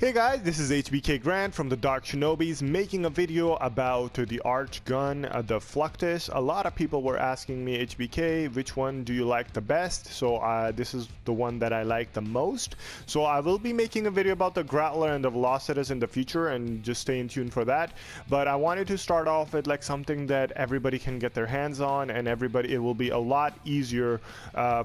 Hey guys, this is Hbkgrand from the Dark Shinobis making a video about the arch gun, the Fluctus. A lot of people were asking me, HBK, which one do you like the best? So this is the one that I like the most. So I will be making a video about the Growler and the Velocitus in the future, and just stay in tune for that. But I wanted to start off with like something that everybody can get their hands on, and it will be a lot easier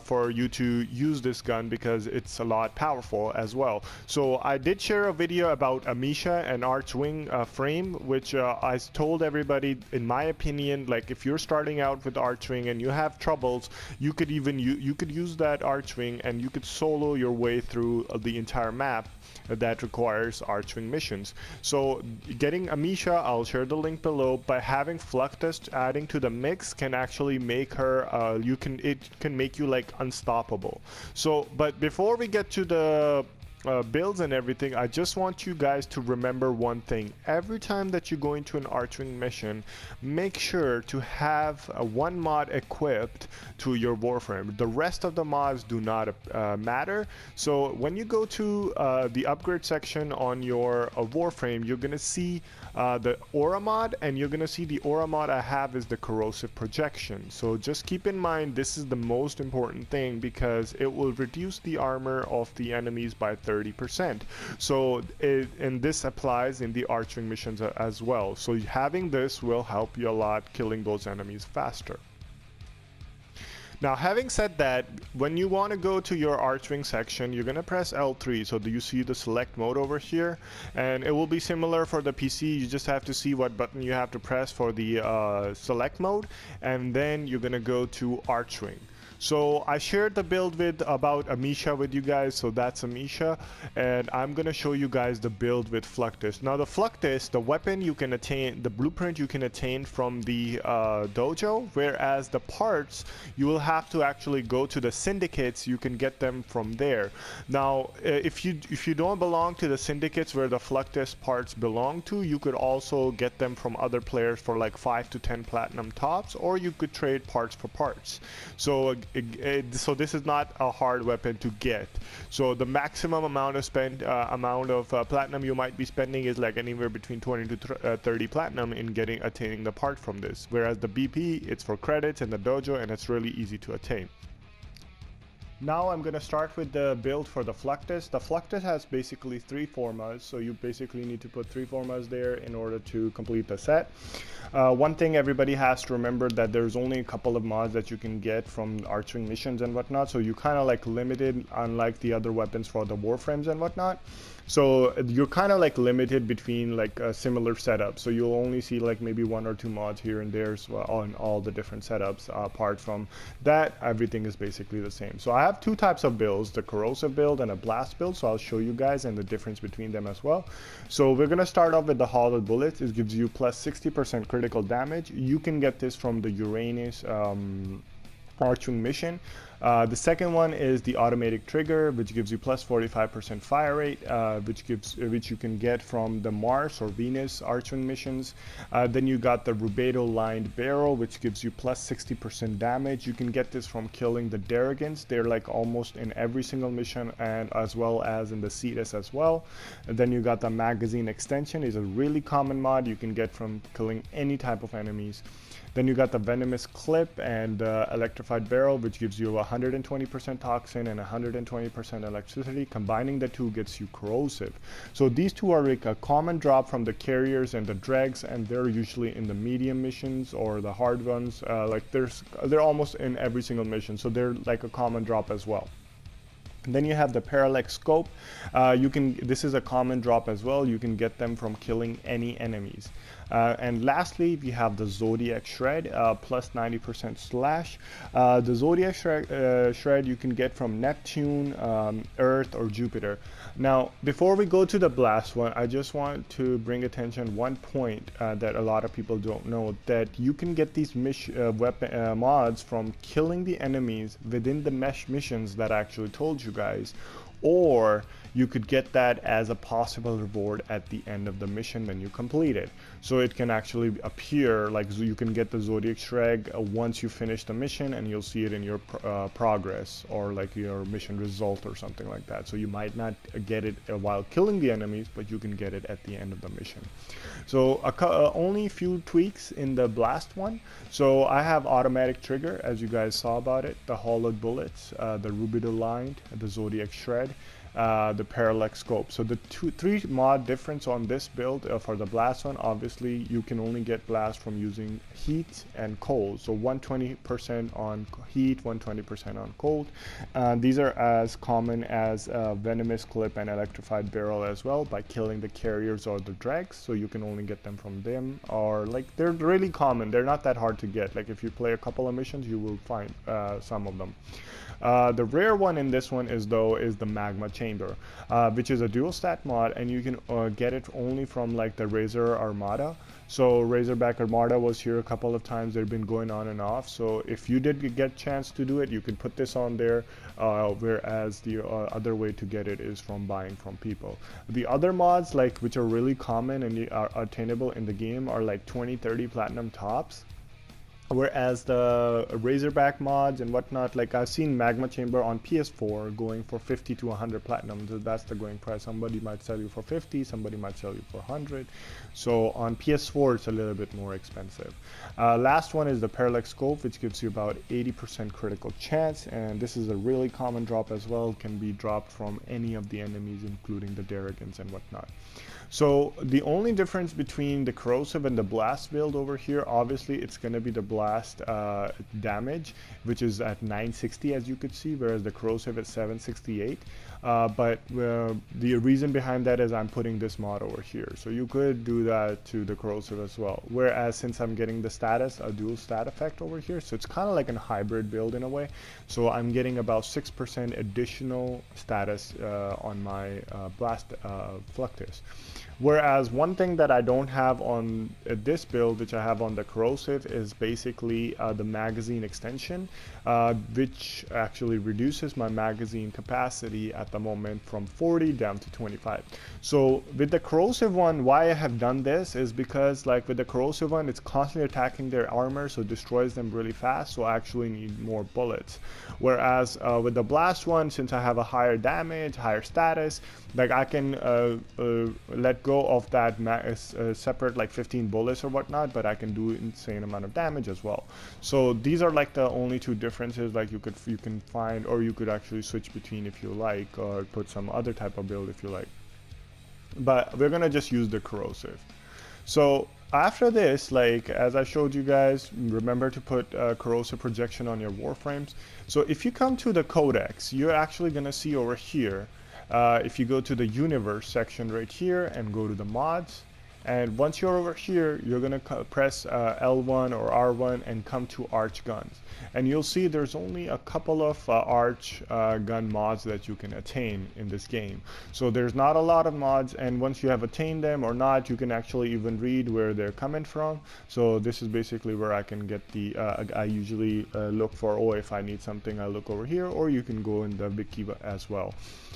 for you to use this gun because it's a lot powerful as well. So I did share a video about Amisha and Archwing frame, which I told everybody, in my opinion, like if you're starting out with Archwing and you have troubles, you could even you could use that Archwing and you could solo your way through the entire map that requires Archwing missions. So getting Amisha, I'll share the link below, by having Fluctus adding to the mix can actually make her it can make you like unstoppable. So but before we get to the builds and everything, I just want you guys to remember one thing. Every time that you go into an Archwing mission, make sure to have one mod equipped to your warframe. The rest of the mods do not matter. So when you go to the upgrade section on your warframe, you're gonna see the aura mod, and you're gonna see the aura mod I have is the corrosive projection. So just keep in mind, this is the most important thing because it will reduce the armor of the enemies by 30%. So and this applies in the Archwing missions as well. So having this will help you a lot killing those enemies faster. Now, having said that, when you want to go to your Archwing section, you're going to press L3. So do you see the select mode over here? And it will be similar for the PC. You just have to see what button you have to press for the select mode, and then you're going to go to Archwing. So I shared the build about Amisha with you guys, so that's Amisha, and I'm gonna show you guys the build with Fluctus. Now the Fluctus, the weapon you can attain, the blueprint you can attain from the dojo, whereas the parts you will have to actually go to the syndicates. You can get them from there. Now if you don't belong to the syndicates where the Fluctus parts belong to, you could also get them from other players for like 5 to 10 platinum tops, or you could trade parts for parts. So this is not a hard weapon to get. So the maximum amount of platinum you might be spending is like anywhere between 20 to 30 platinum in attaining the part from this. Whereas the BP, it's for credits in the dojo, and it's really easy to attain. Now I'm going to start with the build for the Fluctus. The Fluctus has basically 3 formas, so you basically need to put 3 formas there in order to complete the set. One thing everybody has to remember, that there's only a couple of mods that you can get from Archwing missions and whatnot, so you kind of like limited, unlike the other weapons for the warframes and whatnot. So you're kind of like limited between like a similar setup, so you'll only see like maybe 1 or 2 mods here and there on all the different setups. Apart from that, everything is basically the same. So I have 2 types of builds, the corrosive build and a blast build, so I'll show you guys and the difference between them as well. So we're gonna start off with the hollowed bullets. It gives you plus 60% critical damage. You can get this from the Uranus Archwing mission. The second one is the automatic trigger, which gives you plus 45% fire rate, which you can get from the Mars or Venus Archwing missions. Then you got the rubedo lined barrel, which gives you plus 60% damage. You can get this from killing the Derogants. They're like almost in every single mission, and as well as in the Cetus as well. And then you got the magazine extension, is a really common mod you can get from killing any type of enemies. Then you got the Venomous Clip and electrified barrel, which gives you 120% toxin and 120% electricity. Combining the two gets you corrosive. So these two are like a common drop from the carriers and the dregs, and they're usually in the medium missions or the hard ones. Like they're almost in every single mission, so they're like a common drop as well. And then you have the parallax scope. This is a common drop as well. You can get them from killing any enemies. And lastly, we have the Zodiac Shred, plus 90% slash. The Zodiac Shred you can get from Neptune, Earth, or Jupiter. Now, before we go to the blast one, I just want to bring attention one point that a lot of people don't know, that you can get these mods from killing the enemies within the mesh missions that I actually told you guys, or you could get that as a possible reward at the end of the mission when you complete it. So it can actually appear like you can get the Zodiac Shred once you finish the mission, and you'll see it in your progress or like your mission result or something like that. So you might not get it while killing the enemies, but you can get it at the end of the mission. So only few tweaks in the blast one. So I have automatic trigger, as you guys saw about it, the hollowed bullets, the rubido lined, the Zodiac Shred, the parallax scope. So the three mod difference on this build for the blast one, obviously you can only get blast from using heat and cold. So 120% on heat, 120% on cold. These are as common as Venomous Clip and Electrified Barrel as well, by killing the carriers or the dregs. So you can only get them from them, or like they're really common. They're not that hard to get. Like if you play a couple of missions, you will find some of them. The rare one in this one is the Magma Chamber, which is a dual stat mod, and you can get it only from like the Razor Armada. So Razorback Armada was here a couple of times. They've been going on and off. So if you did get chance to do it, you can put this on there. Whereas the other way to get it is from buying from people. The other mods, like which are really common and are attainable in the game, are like 20-30 platinum tops. Whereas the Razorback mods and whatnot, like I've seen Magma Chamber on PS4 going for 50 to 100 platinum. So that's the going price. Somebody might sell you for 50, somebody might sell you for 100. So on PS4 it's a little bit more expensive. Last one is the Parallax Scope, which gives you about 80% critical chance, and this is a really common drop as well. It can be dropped from any of the enemies, including the Darragons and whatnot. So the only difference between the corrosive and the blast build over here, obviously it's going to be the blast damage, which is at 960 as you could see, whereas the corrosive is 768. But the reason behind that is I'm putting this mod over here. So you could do that to the corrosive as well. Whereas since I'm getting the status, a dual stat effect over here, so it's kind of like a hybrid build in a way. So I'm getting about 6% additional status on my blast Fluctus. Whereas one thing that I don't have on this build, which I have on the corrosive, is basically the magazine extension, which actually reduces my magazine capacity at the moment from 40 down to 25. So with the corrosive one, why I have done this is because like with the corrosive one, it's constantly attacking their armor, so it destroys them really fast, so I actually need more bullets. Whereas with the blast one, since I have a higher damage, higher status, like I can let go of that separate like 15 bullets or whatnot, but I can do insane amount of damage as well. So these are like the only two differences like you can find, or you could actually switch between if you like, or put some other type of build if you like. But we're gonna just use the corrosive. So after this, like as I showed you guys, remember to put corrosive projection on your warframes. So if you come to the codex, you're actually gonna see over here, if you go to the universe section right here and go to the mods, and once you're over here, you're gonna press L1 or R1 and come to arch guns, and you'll see there's only a couple of arch gun mods that you can attain in this game. So there's not a lot of mods, and once you have attained them or not, you can actually even read where they're coming from. So this is basically where I can get the I usually look for, oh, if I need something I look over here, or you can go in the wiki as well.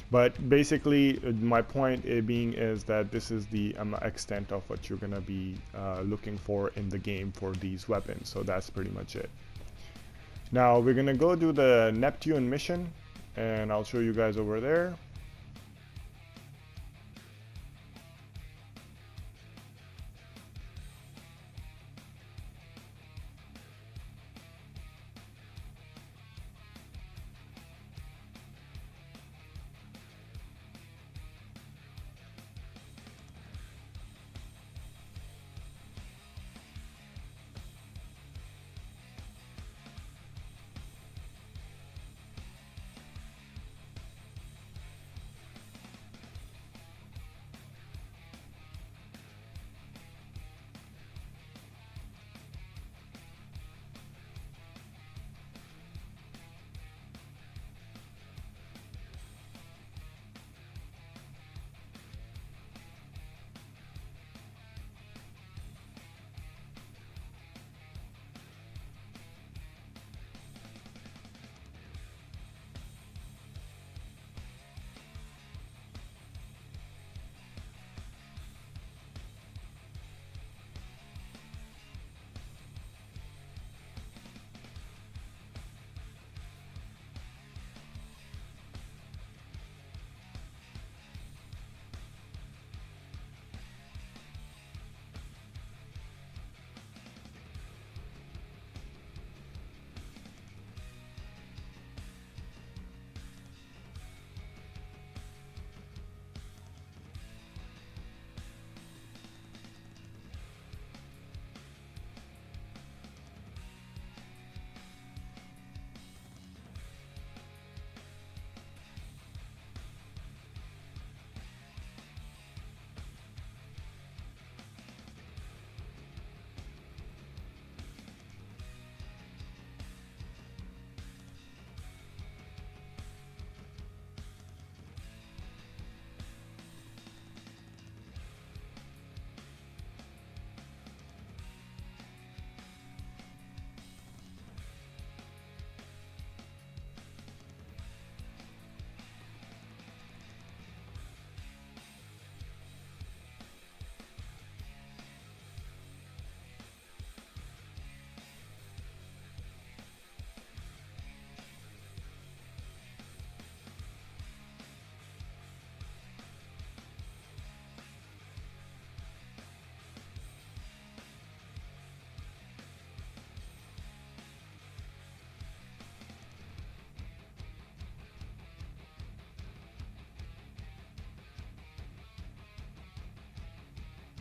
But basically my point being is that this is the extent of what you're gonna be looking for in the game for these weapons. So that's pretty much it. Now we're gonna go do the Neptune mission, and I'll show you guys over there.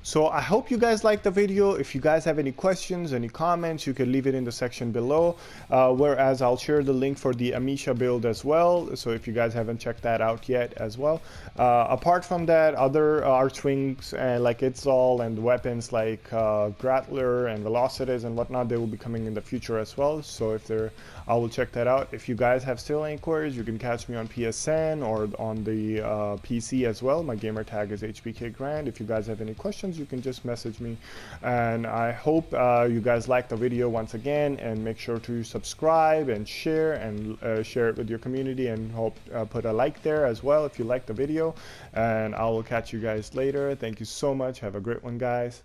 So I hope you guys liked the video. If you guys have any questions, any comments, you can leave it in the section below, whereas I'll share the link for the Amisha build as well, so if you guys haven't checked that out yet as well. Apart from that, other Archwings like Exalted and weapons like Grappler and Velocities and whatnot, they will be coming in the future as well, so if they're, I will check that out. If you guys have still any queries, you can catch me on PSN or on the PC as well. My gamer tag is Hbkgrand. If you guys have any questions, you can just message me. And I hope you guys liked the video once again, and make sure to subscribe and share it with your community, and hope put a like there as well if you liked the video. And I will catch you guys later. Thank you so much. Have a great one, guys.